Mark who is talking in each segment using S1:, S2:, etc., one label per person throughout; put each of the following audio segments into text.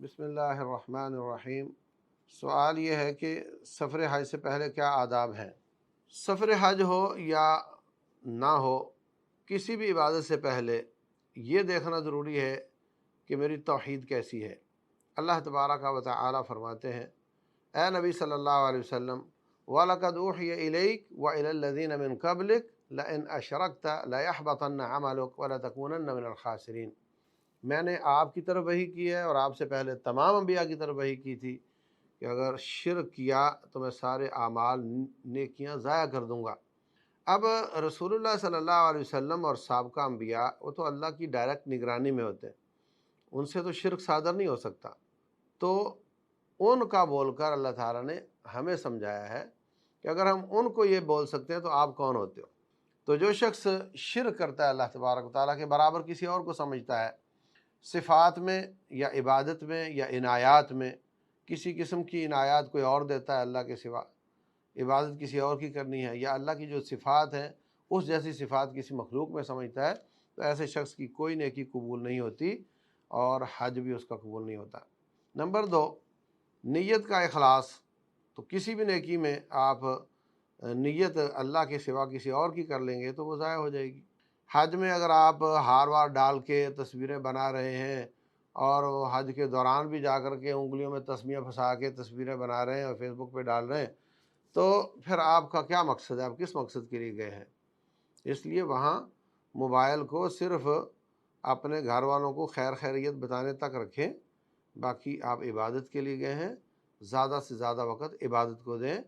S1: بسم اللہ الرحمن الرحیم۔ سوال یہ ہے کہ سفر حج سے پہلے کیا آداب ہیں؟ سفر حج ہو یا نہ ہو، کسی بھی عبادت سے پہلے یہ دیکھنا ضروری ہے کہ میری توحید کیسی ہے۔ اللہ تبارک و تعالی فرماتے ہیں، اے نبی صلی اللہ علیہ وسلم، وَلَقَدْ أُوحِيَ إِلَيْكَ وَإِلَى الَّذِينَ مِن قَبْلِكَ لَئِنْ أَشْرَكْتَ لَيَحْبَطَنَّ عَمَلُكَ وَلَتَكُونَنَّ مِنَ الْخَاسِرِينَ۔ میں نے آپ کی طرف وحی کی ہے اور آپ سے پہلے تمام انبیاء کی طرف وحی کی تھی کہ اگر شرک کیا تو میں سارے اعمال نیکیاں ضائع کر دوں گا۔ اب رسول اللہ صلی اللہ علیہ وسلم اور سابقہ انبیاء وہ تو اللہ کی ڈائریکٹ نگرانی میں ہوتے ہیں، ان سے تو شرک صادر نہیں ہو سکتا، تو ان کا بول کر اللہ تعالیٰ نے ہمیں سمجھایا ہے کہ اگر ہم ان کو یہ بول سکتے ہیں تو آپ کون ہوتے ہو۔ تو جو شخص شرک کرتا ہے اللہ تبارک و تعالیٰ کے برابر کسی اور کو سمجھتا ہے، صفات میں یا عبادت میں یا عنایات میں کسی قسم کی عنایات کوئی اور دیتا ہے اللہ کے سوا، عبادت کسی اور کی کرنی ہے، یا اللہ کی جو صفات ہیں اس جیسی صفات کسی مخلوق میں سمجھتا ہے، تو ایسے شخص کی کوئی نیکی قبول نہیں ہوتی اور حج بھی اس کا قبول نہیں ہوتا۔ نمبر 2، نیت کا اخلاص۔ تو کسی بھی نیکی میں آپ نیت اللہ کے سوا کسی اور کی کر لیں گے تو وہ ضائع ہو جائے گی۔ حج میں اگر آپ ہار وار ڈال کے تصویریں بنا رہے ہیں اور وہ حج کے دوران بھی جا کر کے انگلیوں میں تسمیہ پھنسا کے تصویریں بنا رہے ہیں اور فیس بک پہ ڈال رہے ہیں، تو پھر آپ کا کیا مقصد ہے؟ آپ کس مقصد کے لیے گئے ہیں؟ اس لیے وہاں موبائل کو صرف اپنے گھر والوں کو خیر خیریت بتانے تک رکھیں، باقی آپ عبادت کے لیے گئے ہیں، زیادہ سے زیادہ وقت عبادت کو دیں،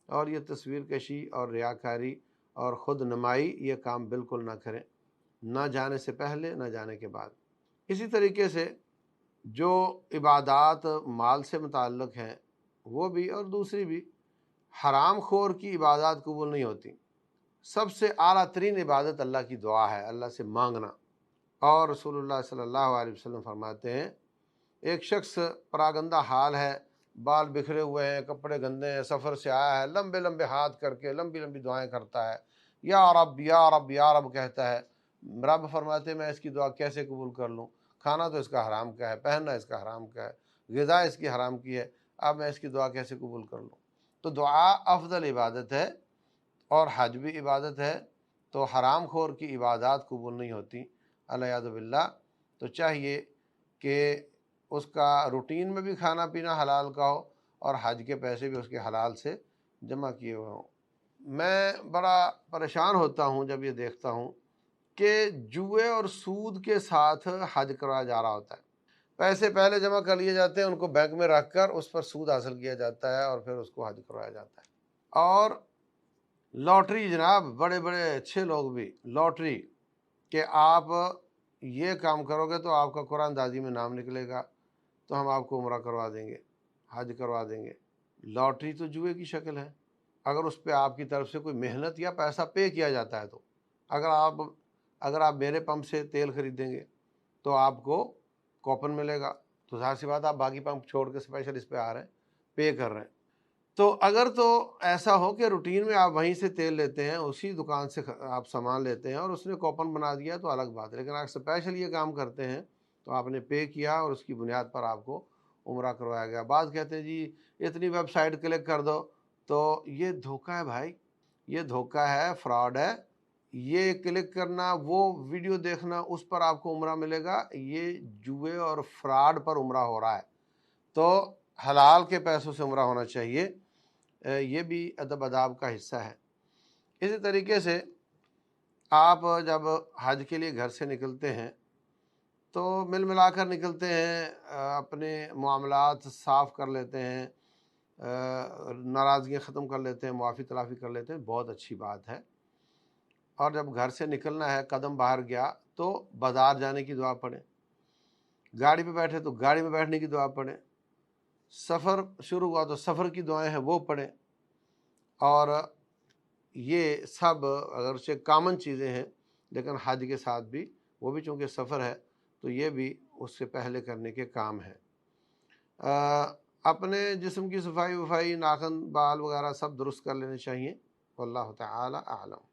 S1: اور یہ تصویر کشی اور ریاکاری اور خود نمائی یہ کام بالکل نہ کریں، نہ جانے سے پہلے نہ جانے کے بعد۔ اسی طریقے سے جو عبادات مال سے متعلق ہیں وہ بھی، اور دوسری بھی، حرام خور کی عبادات قبول نہیں ہوتی۔ سب سے اعلیٰ ترین عبادت اللہ کی دعا ہے، اللہ سے مانگنا، اور رسول اللہ صلی اللہ علیہ وسلم فرماتے ہیں ایک شخص پراگندہ حال ہے، بال بکھرے ہوئے ہیں، کپڑے گندے ہیں، سفر سے آیا ہے، لمبے لمبے ہاتھ کر کے لمبی لمبی دعائیں کرتا ہے، یا رب یا رب یا رب کہتا ہے، رب فرماتے ہیں میں اس کی دعا کیسے قبول کر لوں؟ کھانا تو اس کا حرام کا ہے، پہننا اس کا حرام کا ہے، غذا اس کی حرام کی ہے، اب میں اس کی دعا کیسے قبول کر لوں؟ تو دعا افضل عبادت ہے اور حج بھی عبادت ہے، تو حرام خور کی عبادات قبول نہیں ہوتی الیاذ باللہ۔ تو چاہیے کہ اس کا روٹین میں بھی کھانا پینا حلال کا ہو اور حج کے پیسے بھی اس کے حلال سے جمع کیے ہوئے ہوں۔ میں بڑا پریشان ہوتا ہوں جب یہ دیکھتا ہوں کہ جوئے اور سود کے ساتھ حج کرایا جا رہا ہوتا ہے، پیسے پہلے جمع کر لیے جاتے ہیں، ان کو بینک میں رکھ کر اس پر سود حاصل کیا جاتا ہے اور پھر اس کو حج کروایا جاتا ہے۔ اور لاٹری جناب، بڑے بڑے اچھے لوگ بھی لاٹری کہ آپ یہ کام کرو گے تو آپ کا قرآن دازی میں نام نکلے گا تو ہم آپ کو عمرہ کروا دیں گے، حج کروا دیں گے۔ لاٹری تو جوئے کی شکل ہے، اگر اس پہ آپ کی طرف سے کوئی محنت یا پیسہ پے کیا جاتا ہے تو اگر آپ میرے پمپ سے تیل خریدیں گے تو آپ کو کوپن ملے گا، تو ظاہر سی بات آپ باقی پمپ چھوڑ کے اسپیشل اس پہ آ رہے ہیں، پے کر رہے ہیں۔ تو اگر تو ایسا ہو کہ روٹین میں آپ وہیں سے تیل لیتے ہیں، اسی دکان سے آپ سامان لیتے ہیں اور اس نے کوپن بنا دیا تو الگ بات ہے، لیکن اگر اسپیشل یہ کام کرتے ہیں تو آپ نے پے کیا اور اس کی بنیاد پر آپ کو عمرہ کروایا گیا۔ بعض کہتے ہیں جی اتنی ویب سائٹ کلک کر دو، تو یہ دھوکہ ہے بھائی، یہ دھوکہ ہے، فراڈ ہے۔ یہ کلک کرنا، وہ ویڈیو دیکھنا، اس پر آپ کو عمرہ ملے گا، یہ جوئے اور فراڈ پر عمرہ ہو رہا ہے۔ تو حلال کے پیسوں سے عمرہ ہونا چاہیے، یہ بھی ادب آداب کا حصہ ہے۔ اسی طریقے سے آپ جب حج کے لیے گھر سے نکلتے ہیں تو مل ملا کر نکلتے ہیں، اپنے معاملات صاف کر لیتے ہیں، ناراضگیاں ختم کر لیتے ہیں، معافی تلافی کر لیتے ہیں، بہت اچھی بات ہے۔ اور جب گھر سے نکلنا ہے، قدم باہر گیا تو بازار جانے کی دعا پڑھیں، گاڑی پہ بیٹھے تو گاڑی میں بیٹھنے کی دعا پڑھیں، سفر شروع ہوا تو سفر کی دعائیں ہیں وہ پڑھیں۔ اور یہ سب اگرچہ کامن چیزیں ہیں لیکن حج کے ساتھ بھی، وہ بھی چونکہ سفر ہے تو یہ بھی اس سے پہلے کرنے کے کام ہیں۔ اپنے جسم کی صفائی وفائی، ناخن بال وغیرہ سب درست کر لینے چاہیے۔ واللہ تعالی اعلم۔